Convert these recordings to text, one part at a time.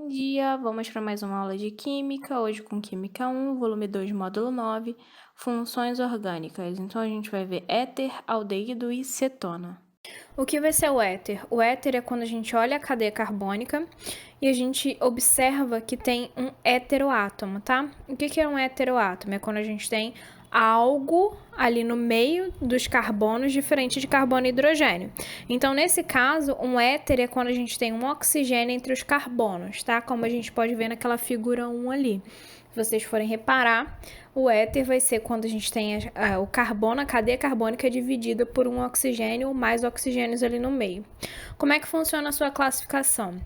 Bom dia, vamos para mais uma aula de Química, hoje com Química 1, volume 2, módulo 9, funções orgânicas. Então, a gente vai ver éter, aldeído e cetona. O que vai ser o éter? O éter é quando a gente olha a cadeia carbônica e a gente observa que tem um heteroátomo, tá? O que é um heteroátomo? É quando a gente tem algo ali no meio dos carbonos diferente de carbono e hidrogênio. Então, nesse caso, um éter é quando a gente tem um oxigênio entre os carbonos, tá? Como a gente pode ver naquela figura 1 ali. Se vocês forem reparar, o éter vai ser quando a gente tem o carbono, a cadeia carbônica dividida por um oxigênio ou mais oxigênios ali no meio. Como é que funciona a sua classificação?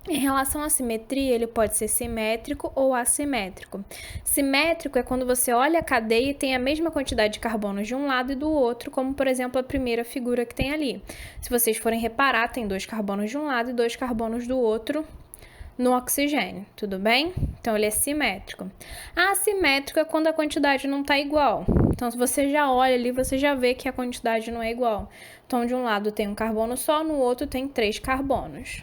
Em relação à simetria, ele pode ser simétrico ou assimétrico. Simétrico é quando você olha a cadeia e tem a mesma quantidade de carbonos de um lado e do outro, como por exemplo a primeira figura que tem ali. Se vocês forem reparar, tem 2 carbonos de um lado e 2 carbonos do outro no oxigênio, tudo bem? Então ele é simétrico. Assimétrico é quando a quantidade não está igual. Então se você já olha ali, você já vê que a quantidade não é igual. Então de um lado tem um carbono só, no outro tem 3 carbonos.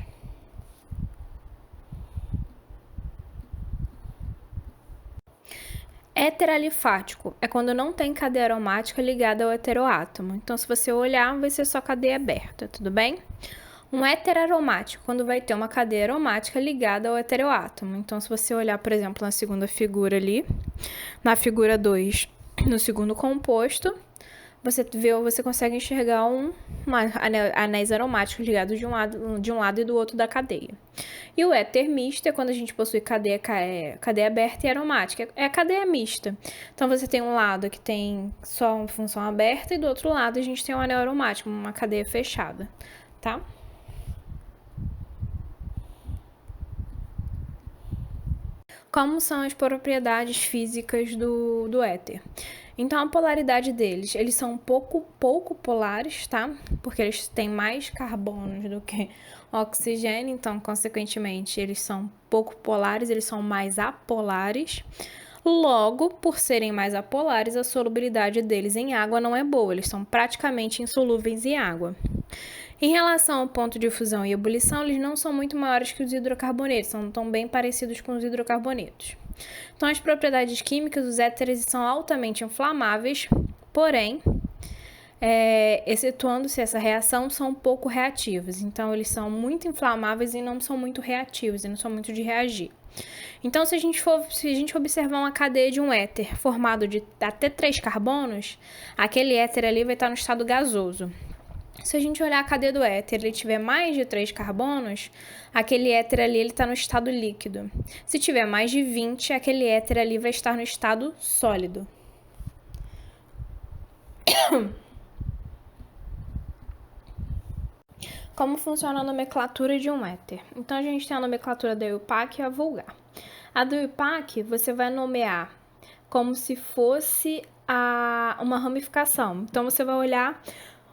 Heteralifático é quando não tem cadeia aromática ligada ao heteroátomo. Então, se você olhar, vai ser só cadeia aberta, tudo bem? Um heteraromático, quando vai ter uma cadeia aromática ligada ao heteroátomo. Então, se você olhar, por exemplo, na segunda figura ali, na figura 2, no segundo composto, você consegue enxergar anéis aromáticos ligados de um lado e do outro da cadeia. E o éter misto é quando a gente possui cadeia aberta e aromática. É a cadeia mista. Então, você tem um lado que tem só uma função aberta e do outro lado a gente tem um anel aromático, uma cadeia fechada, tá? Como são as propriedades físicas do éter? Então, a polaridade deles, eles são pouco polares, tá? Porque eles têm mais carbonos do que oxigênio, então, consequentemente, eles são pouco polares, eles são mais apolares. Logo, por serem mais apolares, a solubilidade deles em água não é boa, eles são praticamente insolúveis em água. Em relação ao ponto de fusão e ebulição, eles não são muito maiores que os hidrocarbonetos, são tão bem parecidos com os hidrocarbonetos. Então, as propriedades químicas dos éteres são altamente inflamáveis, porém, excetuando-se essa reação, são pouco reativos. Então, eles são muito inflamáveis e não são muito reativos, e não são muito de reagir. Então, se a gente observar uma cadeia de um éter formado de até 3 carbonos, aquele éter ali vai estar no estado gasoso. Se a gente olhar a cadeia do éter e ele tiver mais de 3 carbonos, aquele éter ali está no estado líquido. Se tiver mais de 20, aquele éter ali vai estar no estado sólido. Como funciona a nomenclatura de um éter? Então, a gente tem a nomenclatura da IUPAC e a vulgar. A do IUPAC, você vai nomear como se fosse uma ramificação. Então, você vai olhar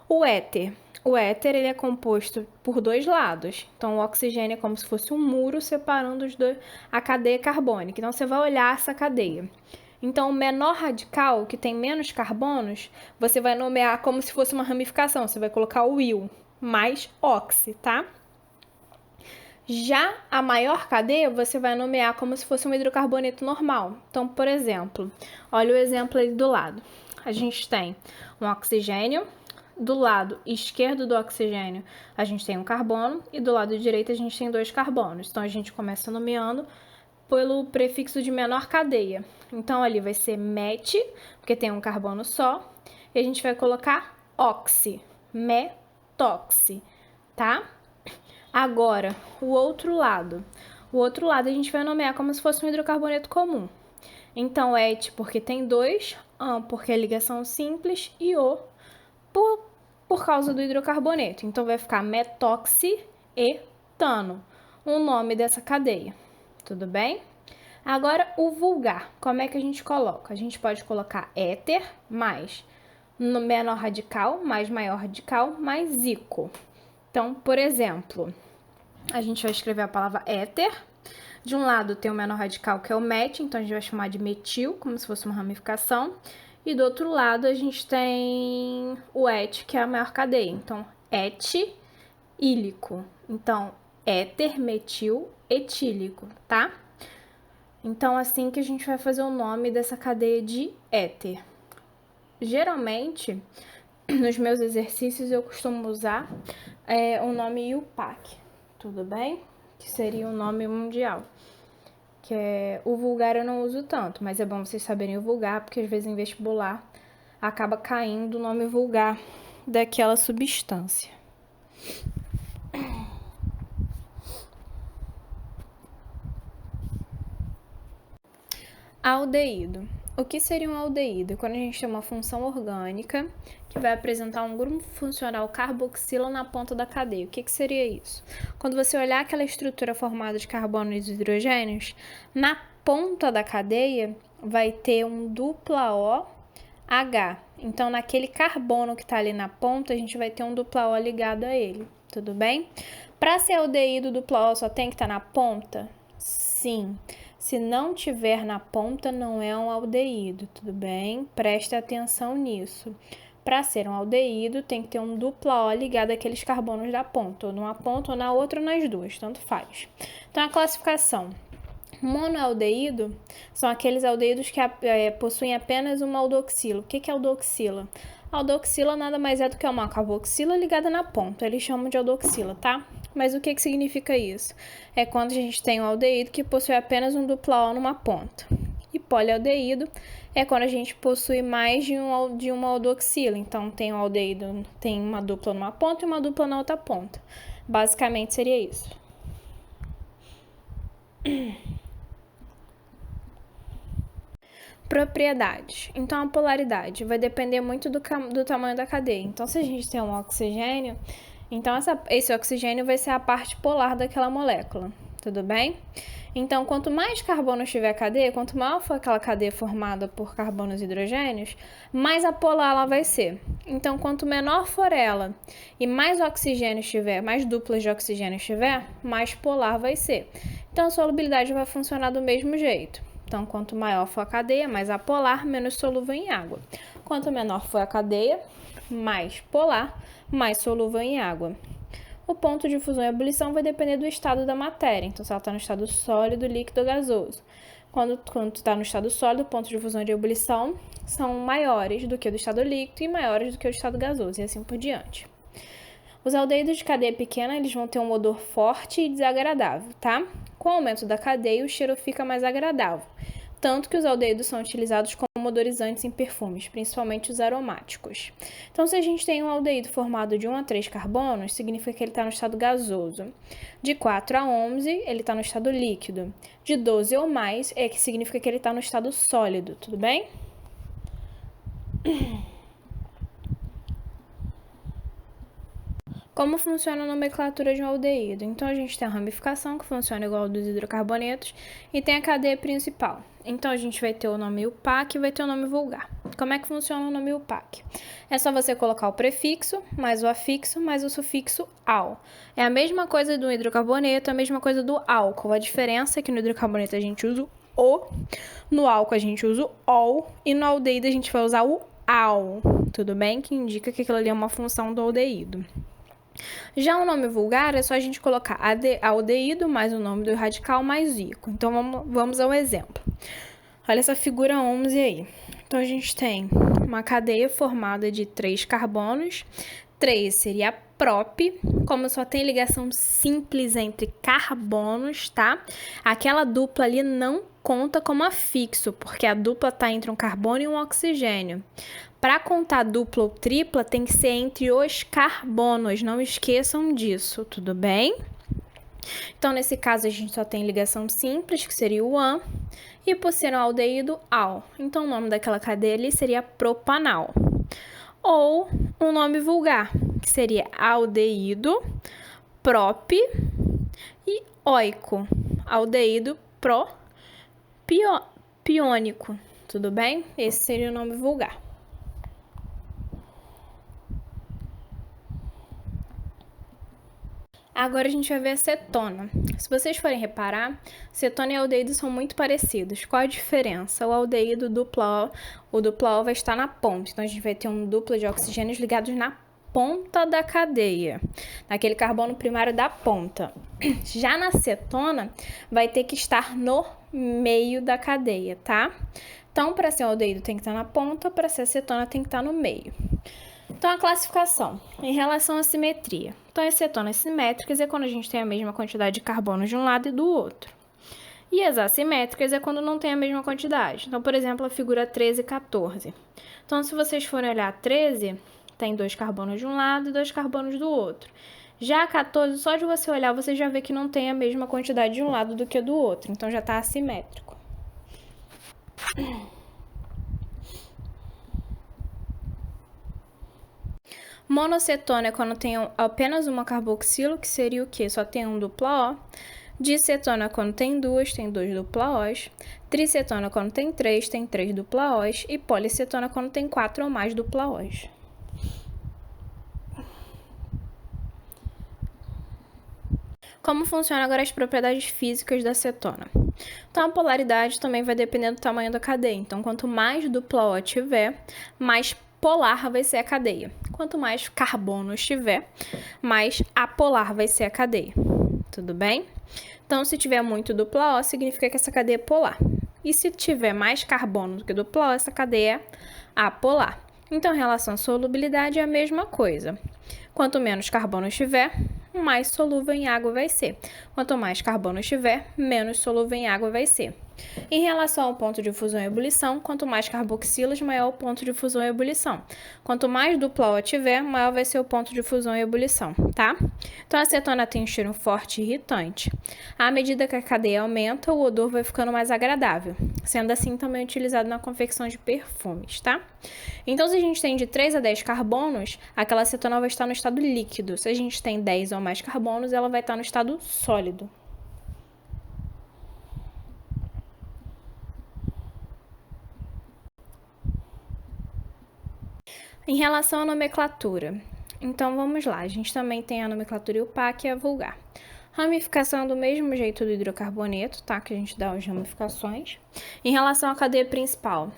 o éter. O éter ele é composto por 2 lados. Então, o oxigênio é como se fosse um muro separando a cadeia carbônica. Então, você vai olhar essa cadeia. Então, o menor radical, que tem menos carbonos, você vai nomear como se fosse uma ramificação. Você vai colocar o IU mais oxi, tá? Já a maior cadeia, você vai nomear como se fosse um hidrocarboneto normal. Então, por exemplo, olha o exemplo aí do lado. A gente tem um oxigênio. Do lado esquerdo do oxigênio, a gente tem um carbono e do lado direito a gente tem 2 carbonos. Então, a gente começa nomeando pelo prefixo de menor cadeia. Então, ali vai ser met, porque tem um carbono só, e a gente vai colocar oxi, metoxi, tá? Agora, o outro lado. O outro lado a gente vai nomear como se fosse um hidrocarboneto comum. Então, et porque tem 2, an porque é ligação simples e o por causa do hidrocarboneto. Então, vai ficar metoxietano, o nome dessa cadeia. Tudo bem? Agora, o vulgar. Como é que a gente coloca? A gente pode colocar éter mais no menor radical, mais maior radical, mais ico. Então, por exemplo, a gente vai escrever a palavra éter. De um lado tem o menor radical, que é o met, então a gente vai chamar de metil, como se fosse uma ramificação. E do outro lado a gente tem o et, que é a maior cadeia. Então, etílico. Então, éter metil etílico, tá? Então, assim que a gente vai fazer o nome dessa cadeia de éter. Geralmente, nos meus exercícios, eu costumo usar o nome IUPAC, tudo bem? Que seria o nome mundial. O vulgar eu não uso tanto, mas é bom vocês saberem o vulgar, porque às vezes em vestibular acaba caindo o nome vulgar daquela substância. Aldeído. O que seria um aldeído? Quando a gente tem uma função orgânica que vai apresentar um grupo funcional carboxila na ponta da cadeia. O que seria isso? Quando você olhar aquela estrutura formada de carbonos e hidrogênios, na ponta da cadeia vai ter um dupla OH. Então, naquele carbono que está ali na ponta, a gente vai ter um dupla O ligado a ele, tudo bem? Para ser aldeído, dupla O só tem que estar na ponta? Sim. Se não tiver na ponta, não é um aldeído, tudo bem? Preste atenção nisso. Para ser um aldeído, tem que ter um dupla O ligado àqueles carbonos da ponta, ou numa ponta, ou na outra, ou nas duas, tanto faz. Então, a classificação. Monoaldeído são aqueles aldeídos que possuem apenas uma aldoxila. O que é aldoxila? Aldoxila nada mais é do que uma carboxila ligada na ponta. Eles chamam de aldoxila, tá? Mas o que significa isso? É quando a gente tem um aldeído que possui apenas um dupla O numa ponta. E polialdeído é quando a gente possui mais de uma aldoxila. Então, tem um aldeído, tem uma dupla numa ponta e uma dupla na outra ponta. Basicamente, seria isso. Propriedades. Então, a polaridade vai depender muito do tamanho da cadeia. Então, se a gente tem um oxigênio, então esse oxigênio vai ser a parte polar daquela molécula, tudo bem? Então, quanto mais carbonos tiver a cadeia, quanto maior for aquela cadeia formada por carbonos e hidrogênios, mais apolar ela vai ser. Então, quanto menor for ela e mais oxigênio tiver, mais duplas de oxigênio tiver, mais polar vai ser. Então, a solubilidade vai funcionar do mesmo jeito. Então, quanto maior for a cadeia, mais apolar, menos solúvel em água. Quanto menor for a cadeia, mais polar, mais solúvel em água. O ponto de fusão e ebulição vai depender do estado da matéria. Então, se ela está no estado sólido, líquido ou gasoso. Quando está no estado sólido, o ponto de fusão e de ebulição são maiores do que o do estado líquido e maiores do que o do estado gasoso, e assim por diante. Os aldeídos de cadeia pequena, eles vão ter um odor forte e desagradável, tá? Com o aumento da cadeia, o cheiro fica mais agradável. Tanto que os aldeídos são utilizados como odorizantes em perfumes, principalmente os aromáticos. Então, se a gente tem um aldeído formado de 1 a 3 carbonos, significa que ele está no estado gasoso. De 4 a 11, ele está no estado líquido. De 12 ou mais, que significa que ele está no estado sólido, tudo bem? Como funciona a nomenclatura de um aldeído? Então, a gente tem a ramificação, que funciona igual ao dos hidrocarbonetos, e tem a cadeia principal. Então, a gente vai ter o nome IUPAC e vai ter o nome vulgar. Como é que funciona o nome IUPAC? É só você colocar o prefixo, mais o afixo, mais o sufixo -al. É a mesma coisa do hidrocarboneto, a mesma coisa do álcool. A diferença é que no hidrocarboneto a gente usa o, no álcool a gente usa o ol, e no aldeído a gente vai usar o -al, tudo bem? Que indica que aquilo ali é uma função do aldeído. Já o nome vulgar é só a gente colocar aldeído mais o nome do radical mais ico. Então, vamos ao exemplo. Olha essa figura 11 aí. Então, a gente tem uma cadeia formada de 3 carbonos. 3 seria a prop, como só tem ligação simples entre carbonos, tá? Aquela dupla ali não conta como afixo, porque a dupla está entre um carbono e um oxigênio. Para contar dupla ou tripla, tem que ser entre os carbonos, não esqueçam disso, tudo bem? Então, nesse caso, a gente só tem ligação simples, que seria o an, e por ser um aldeído, al. Então, o nome daquela cadeia ali seria propanal. Ou um nome vulgar, que seria aldeído, prop e oico. Aldeído propiônico, tudo bem? Esse seria o nome vulgar. Agora a gente vai ver a cetona. Se vocês forem reparar, cetona e aldeído são muito parecidos. Qual a diferença? O aldeído dupla O, o dupla O vai estar na ponta. Então, a gente vai ter um duplo de oxigênios ligados na ponta da cadeia, naquele carbono primário da ponta. Já na cetona, vai ter que estar no meio da cadeia, tá? Então, para ser aldeído tem que estar na ponta, para ser acetona tem que estar no meio. Então, a classificação em relação à simetria. Então, as cetonas simétricas é quando a gente tem a mesma quantidade de carbono de um lado e do outro. E as assimétricas é quando não tem a mesma quantidade. Então, por exemplo, a figura 13 e 14. Então, se vocês forem olhar 13, tem 2 carbonos de um lado e 2 carbonos do outro. Já a 14, só de você olhar, você já vê que não tem a mesma quantidade de um lado do que do outro. Então, já está assimétrico. Monocetona é quando tem apenas uma carboxilo, que seria o quê? Só tem um dupla O. Dicetona quando tem 2 dupla Os. Tricetona quando tem 3 dupla Os. E policetona quando tem 4 ou mais dupla Os. Como funcionam agora as propriedades físicas da cetona? Então, a polaridade também vai depender do tamanho da cadeia. Então, quanto mais dupla O tiver, mais polar vai ser a cadeia. Quanto mais carbonos tiver, mais apolar vai ser a cadeia. Tudo bem? Então, se tiver muito dupla O, significa que essa cadeia é polar. E se tiver mais carbono do que dupla O, essa cadeia é apolar. Então, em relação à solubilidade, é a mesma coisa. Quanto menos carbono tiver, mais solúvel em água vai ser. Quanto mais carbono tiver, menos solúvel em água vai ser. Em relação ao ponto de fusão e ebulição, quanto mais carboxilas, maior o ponto de fusão e ebulição. Quanto mais dupla O tiver, maior vai ser o ponto de fusão e ebulição, tá? Então, a cetona tem um cheiro forte e irritante. À medida que a cadeia aumenta, o odor vai ficando mais agradável, sendo assim também utilizado na confecção de perfumes, tá? Então, se a gente tem de 3 a 10 carbonos, aquela cetona vai estar no estado líquido. Se a gente tem 10 ou mais carbonos, ela vai estar no estado sólido. Em relação à nomenclatura, então vamos lá, a gente também tem a nomenclatura IUPAC e a vulgar. Ramificação do mesmo jeito do hidrocarboneto, tá? Que a gente dá as ramificações. Em relação à cadeia principal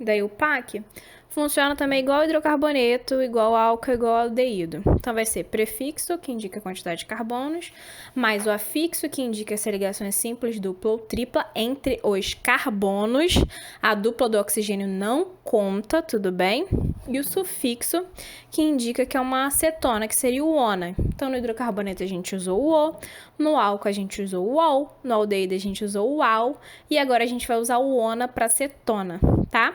da IUPAC, funciona também igual ao hidrocarboneto, igual ao álcool, igual ao aldeído. Então, vai ser prefixo, que indica a quantidade de carbonos, mais o afixo, que indica se a ligação é simples, dupla ou tripla entre os carbonos. A dupla do oxigênio não conta, tudo bem? E o sufixo, que indica que é uma acetona, que seria o ona. Então, no hidrocarboneto a gente usou o O, no álcool a gente usou o OL, no aldeído a gente usou o AL, e agora a gente vai usar o ona para cetona, tá?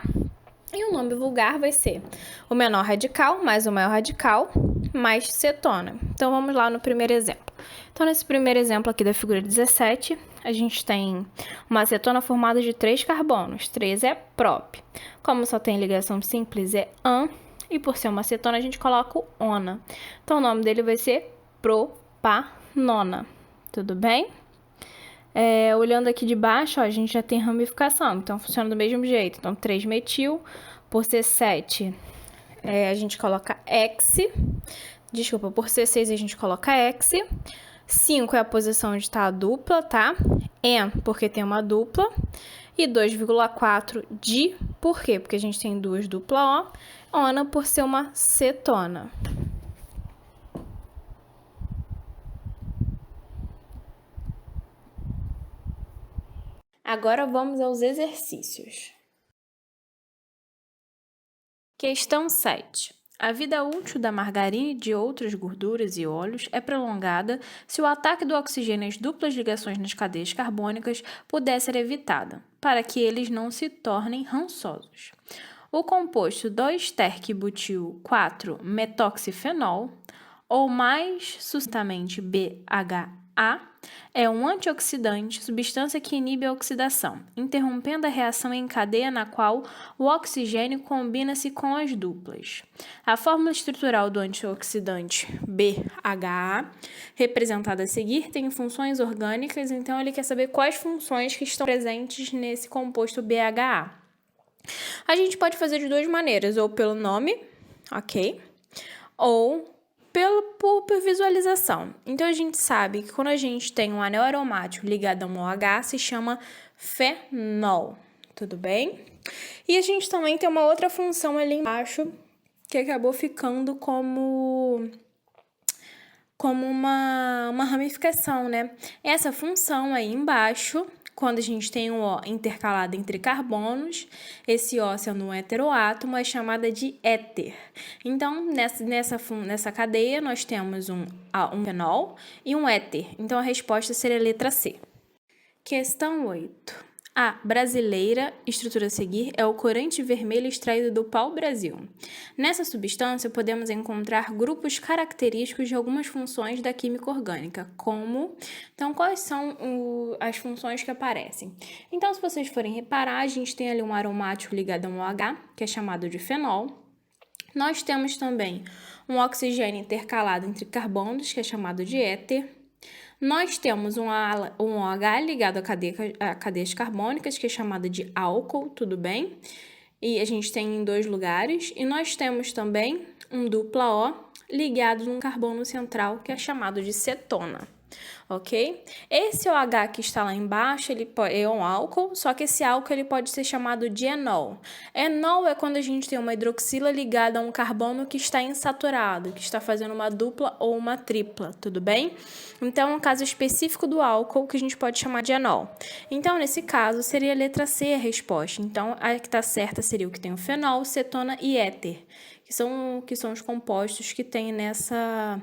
E o nome vulgar vai ser o menor radical mais o maior radical mais cetona. Então, vamos lá no primeiro exemplo. Então, nesse primeiro exemplo aqui da figura 17, a gente tem uma acetona formada de 3 carbonos. 3 é prop. Como só tem ligação simples, é an. E por ser uma acetona, a gente coloca o ona. Então, o nome dele vai ser propanona. Tudo bem? Olhando aqui de baixo, ó, a gente já tem ramificação, então funciona do mesmo jeito. Então, 3-metil, por ser 7, a gente coloca hex. Desculpa, por ser 6 a gente coloca hex. 5 é a posição onde está a dupla, tá? En, porque tem uma dupla. E 2,4 di, por quê? Porque a gente tem 2 dupla O. Ona, por ser uma cetona. Agora vamos aos exercícios. Questão 7. A vida útil da margarina e de outras gorduras e óleos é prolongada se o ataque do oxigênio às duplas ligações nas cadeias carbônicas puder ser evitado, para que eles não se tornem rançosos. O composto 2-terc-butil-4-metoxifenol, ou mais sucintamente BHA, é um antioxidante, substância que inibe a oxidação, interrompendo a reação em cadeia na qual o oxigênio combina-se com as duplas. A fórmula estrutural do antioxidante BHA, representada a seguir, tem funções orgânicas, então ele quer saber quais funções que estão presentes nesse composto BHA. A gente pode fazer de duas maneiras, ou pelo nome, ok? Ou por visualização. Então, a gente sabe que quando a gente tem um anel aromático ligado a um OH, se chama fenol, tudo bem? E a gente também tem uma outra função ali embaixo, que acabou ficando como uma ramificação, né? Essa função aí embaixo, quando a gente tem um O intercalado entre carbonos, esse O sendo um heteroátomo, é chamada de éter. Então, nessa cadeia, nós temos um fenol e um éter. Então, a resposta seria a letra C. Questão 8. A brasileira, estrutura a seguir, é o corante vermelho extraído do pau-brasil. Nessa substância, podemos encontrar grupos característicos de algumas funções da química orgânica, como... Então, quais são as funções que aparecem? Então, se vocês forem reparar, a gente tem ali um aromático ligado a um OH, que é chamado de fenol. Nós temos também um oxigênio intercalado entre carbonos, que é chamado de éter. Nós temos um OH ligado a cadeias carbônicas, que é chamado de álcool, tudo bem? E a gente tem em 2 lugares. E nós temos também um dupla O ligado num carbono central, que é chamado de cetona. Ok? Esse OH que está lá embaixo, ele é um álcool, só que esse álcool ele pode ser chamado de enol. Enol é quando a gente tem uma hidroxila ligada a um carbono que está insaturado, que está fazendo uma dupla ou uma tripla, tudo bem? Então, é um caso específico do álcool que a gente pode chamar de enol. Então, nesse caso, seria a letra C a resposta. Então, a que está certa seria o que tem o fenol, cetona e éter, que são os compostos que tem nessa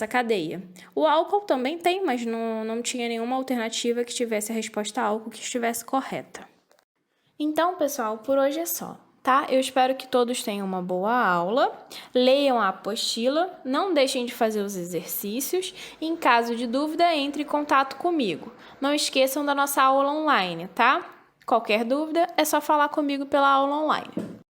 cadeia. O álcool também tem, mas não tinha nenhuma alternativa que tivesse a resposta álcool que estivesse correta. Então, pessoal, por hoje é só, tá? Eu espero que todos tenham uma boa aula, leiam a apostila, não deixem de fazer os exercícios e, em caso de dúvida, entre em contato comigo. Não esqueçam da nossa aula online, tá? Qualquer dúvida, é só falar comigo pela aula online.